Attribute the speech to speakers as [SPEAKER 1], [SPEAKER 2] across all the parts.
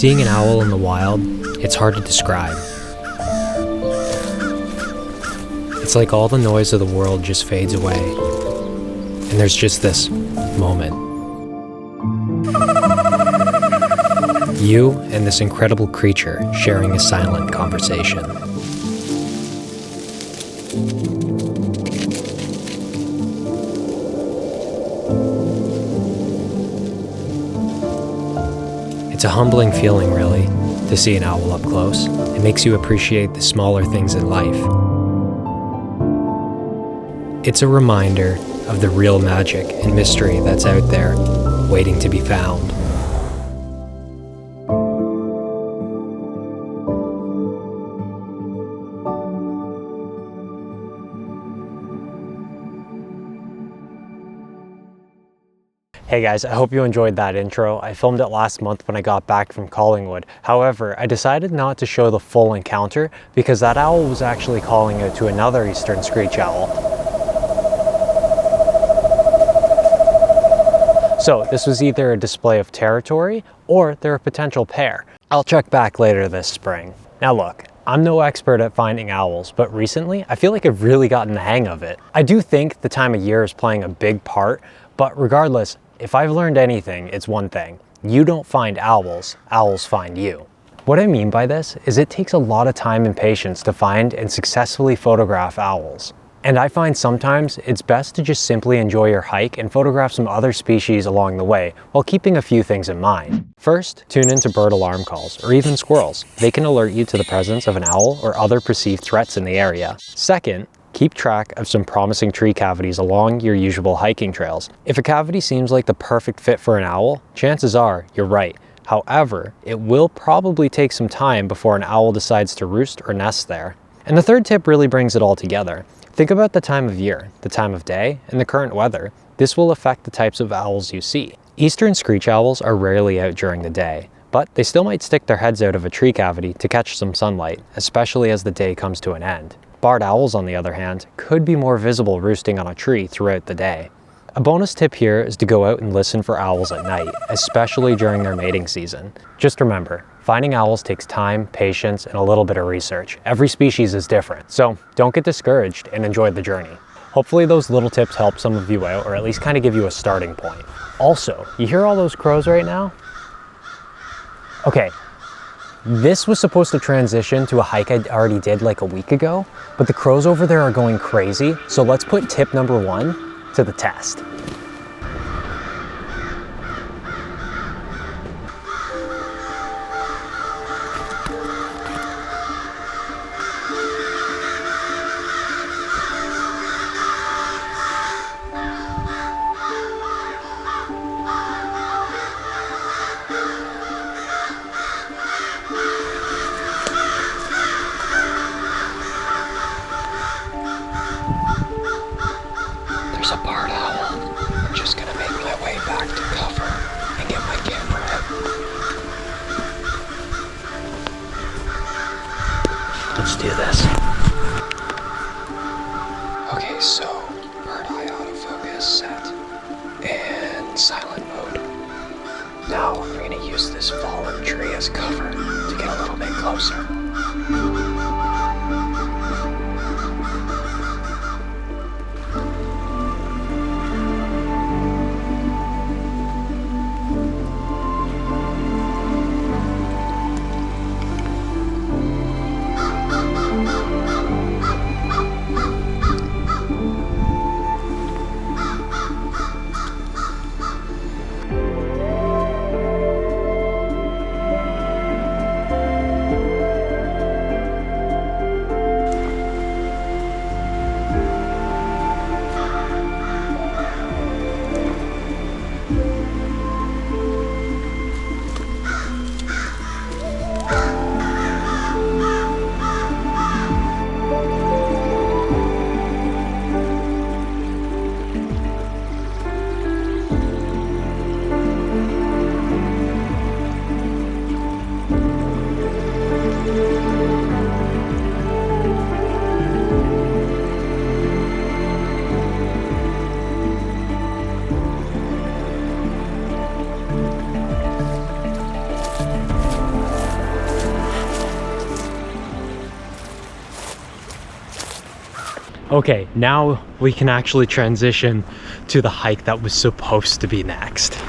[SPEAKER 1] Seeing an owl in the wild, it's hard to describe. It's like all the noise of the world just fades away, and there's just this moment. You and this incredible creature sharing a silent conversation. It's a humbling feeling, really, to see an owl up close. It makes you appreciate the smaller things in life. It's a reminder of the real magic and mystery that's out there, waiting to be found.
[SPEAKER 2] Hey guys, I hope you enjoyed that intro. I filmed it last month when I got back from Collingwood. However, I decided not to show the full encounter because that owl was actually calling out to another eastern screech owl. So this was either a display of territory or they're a potential pair. I'll check back later this spring. Now look, I'm no expert at finding owls, but recently I feel like I've really gotten the hang of it. I do think the time of year is playing a big part, but regardless, if I've learned anything, it's one thing. You don't find owls, owls find you. What I mean by this is it takes a lot of time and patience to find and successfully photograph owls. And I find sometimes it's best to just simply enjoy your hike and photograph some other species along the way while keeping a few things in mind. First, tune into bird alarm calls or even squirrels. They can alert you to the presence of an owl or other perceived threats in the area. Second, keep track of some promising tree cavities along your usual hiking trails. If a cavity seems like the perfect fit for an owl, chances are you're right. However, it will probably take some time before an owl decides to roost or nest there. And the third tip really brings it all together. Think about the time of year, the time of day, and the current weather. This will affect the types of owls you see. Eastern screech owls are rarely out during the day, but they still might stick their heads out of a tree cavity to catch some sunlight, especially as the day comes to an end. Barred owls, on the other hand, could be more visible roosting on a tree throughout the day. A bonus tip here is to go out and listen for owls at night, especially during their mating season. Just remember, finding owls takes time, patience, and a little bit of research. Every species is different, so don't get discouraged and enjoy the journey. Hopefully those little tips help some of you out, or at least kind of give you a starting point. Also, you hear all those crows right now? Okay. This was supposed to transition to a hike I already did like a week ago, but the crows over there are going crazy, so let's put tip number 1 to the test. There's a barred owl. I'm just gonna make my way back to cover and get my camera out. Let's do this. Okay, so bird eye autofocus set and silent mode. Now I'm gonna use this fallen tree as cover to get a little bit closer. Okay, now we can actually transition to the hike that was supposed to be next.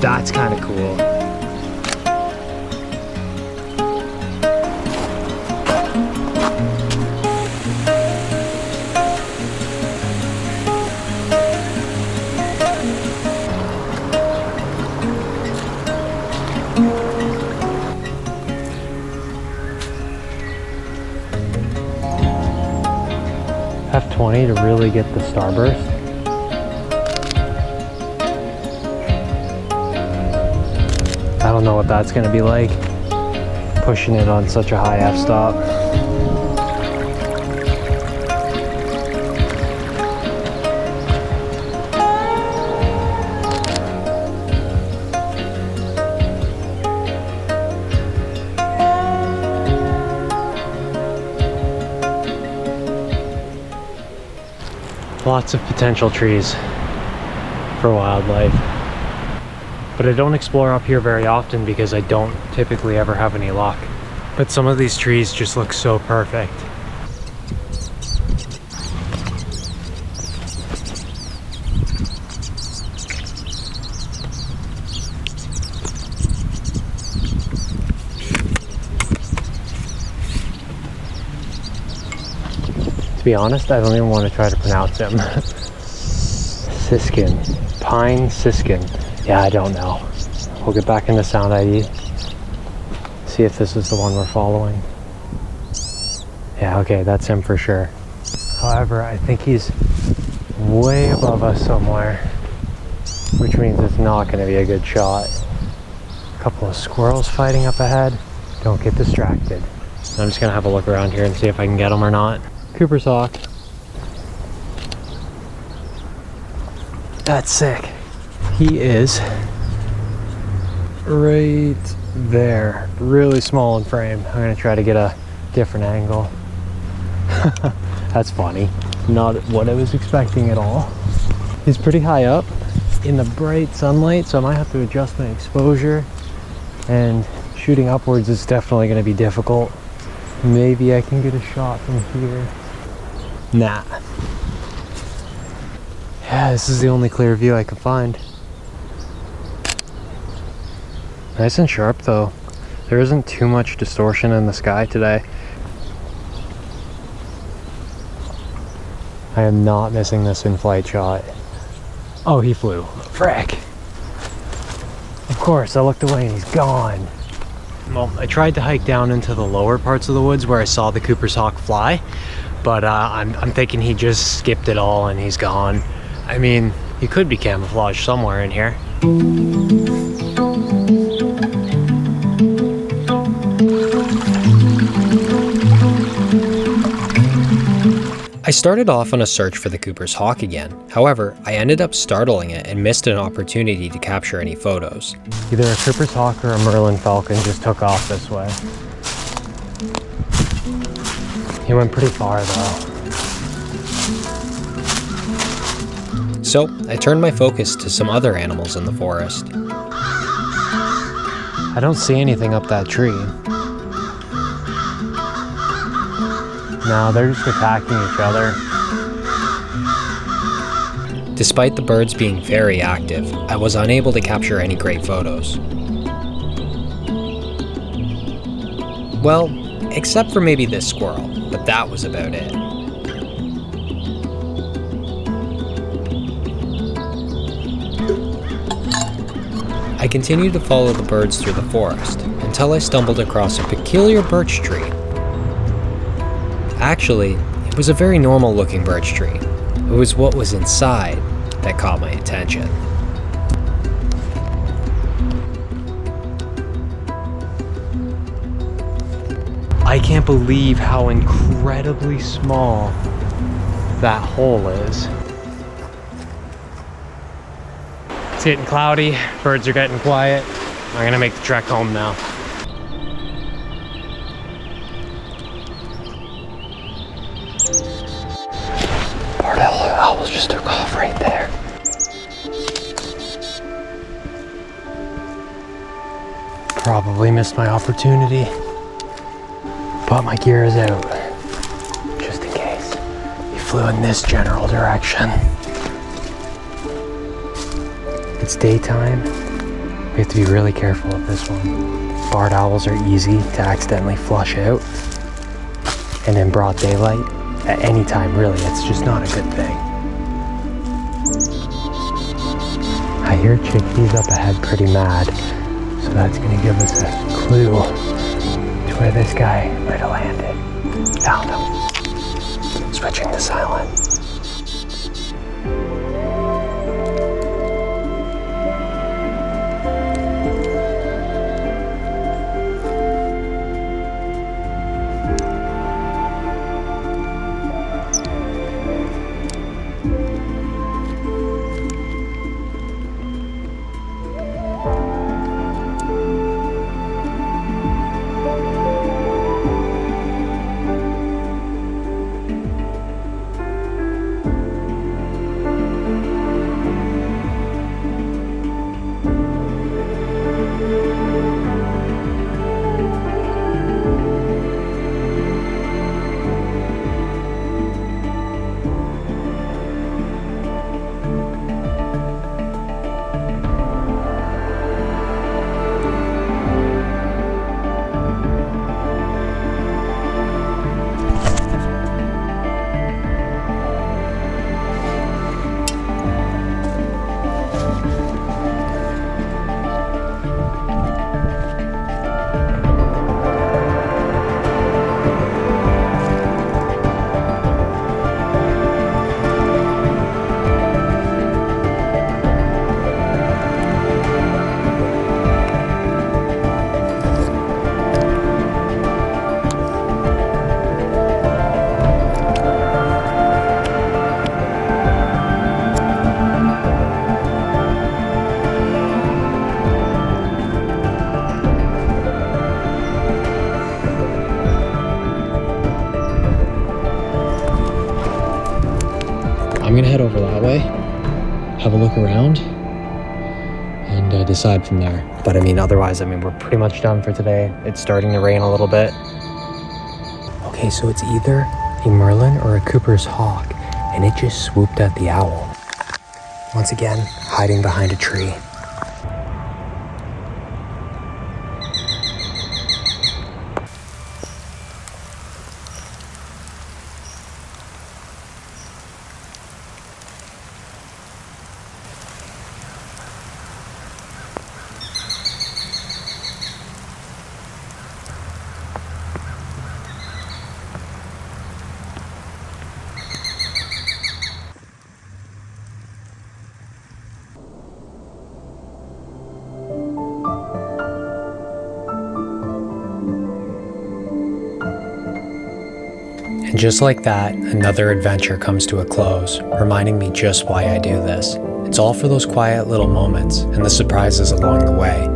[SPEAKER 2] That's kind of cool. F20 to really get the starburst. I don't know what that's going to be like, pushing it on such a high f-stop. Lots of potential trees for wildlife. But I don't explore up here very often because I don't typically ever have any luck. But some of these trees just look so perfect. To be honest, I don't even want to try to pronounce him. Siskin. Pine Siskin. Yeah, I don't know. We'll get back into Sound ID. See if this is the one we're following. Yeah, okay, that's him for sure. However, I think he's way above us somewhere, which means it's not going to be a good shot. A couple of squirrels fighting up ahead. Don't get distracted. I'm just going to have a look around here and see if I can get them or not. Cooper's hawk. That's sick. He is right there, really small in frame. I'm gonna try to get a different angle. That's funny. Not what I was expecting at all. He's pretty high up in the bright sunlight, so I might have to adjust my exposure. And shooting upwards is definitely gonna be difficult. Maybe I can get a shot from here. Nah. Yeah, this is the only clear view I can find. Nice and sharp though. There isn't too much distortion in the sky today. I am not missing this in-flight shot. Oh, he flew. Frick! Of course, I looked away and he's gone. Well, I tried to hike down into the lower parts of the woods where I saw the Cooper's hawk fly, but I'm thinking he just skipped it all and he's gone. I mean, he could be camouflaged somewhere in here.
[SPEAKER 1] I started off on a search for the Cooper's hawk again. However, I ended up startling it and missed an opportunity to capture any photos.
[SPEAKER 2] Either a Cooper's hawk or a Merlin falcon just took off this way. He went pretty far though.
[SPEAKER 1] So, I turned my focus to some other animals in the forest.
[SPEAKER 2] I don't see anything up that tree. No, they're just attacking each other.
[SPEAKER 1] Despite the birds being very active, I was unable to capture any great photos. Well, except for maybe this squirrel, but that was about it. I continued to follow the birds through the forest until I stumbled across a peculiar birch tree. Actually, it was a very normal looking birch tree. It was what was inside that caught my attention.
[SPEAKER 2] I can't believe how incredibly small that hole is. It's getting cloudy, birds are getting quiet. I'm gonna make the trek home now. Owls just took off right there. Probably missed my opportunity, but my gear is out, just in case. He flew in this general direction. It's daytime. We have to be really careful with this one. Barred owls are easy to accidentally flush out, and in broad daylight, at any time really, it's just not a good thing. I hear chickadees up ahead pretty mad, so that's gonna give us a clue to where this guy might have landed. Found him. Switching to silent.
[SPEAKER 1] I'm gonna head over that way, have a look around, and decide from there.
[SPEAKER 2] But otherwise, we're pretty much done for today. It's starting to rain a little bit. Okay, so it's either a merlin or a Cooper's hawk, and it just swooped at the owl. Once again, hiding behind a tree.
[SPEAKER 1] And just like that, another adventure comes to a close, reminding me just why I do this. It's all for those quiet little moments and the surprises along the way.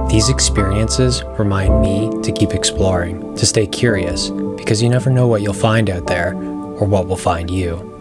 [SPEAKER 1] These experiences remind me to keep exploring, to stay curious, because you never know what you'll find out there or what will find you.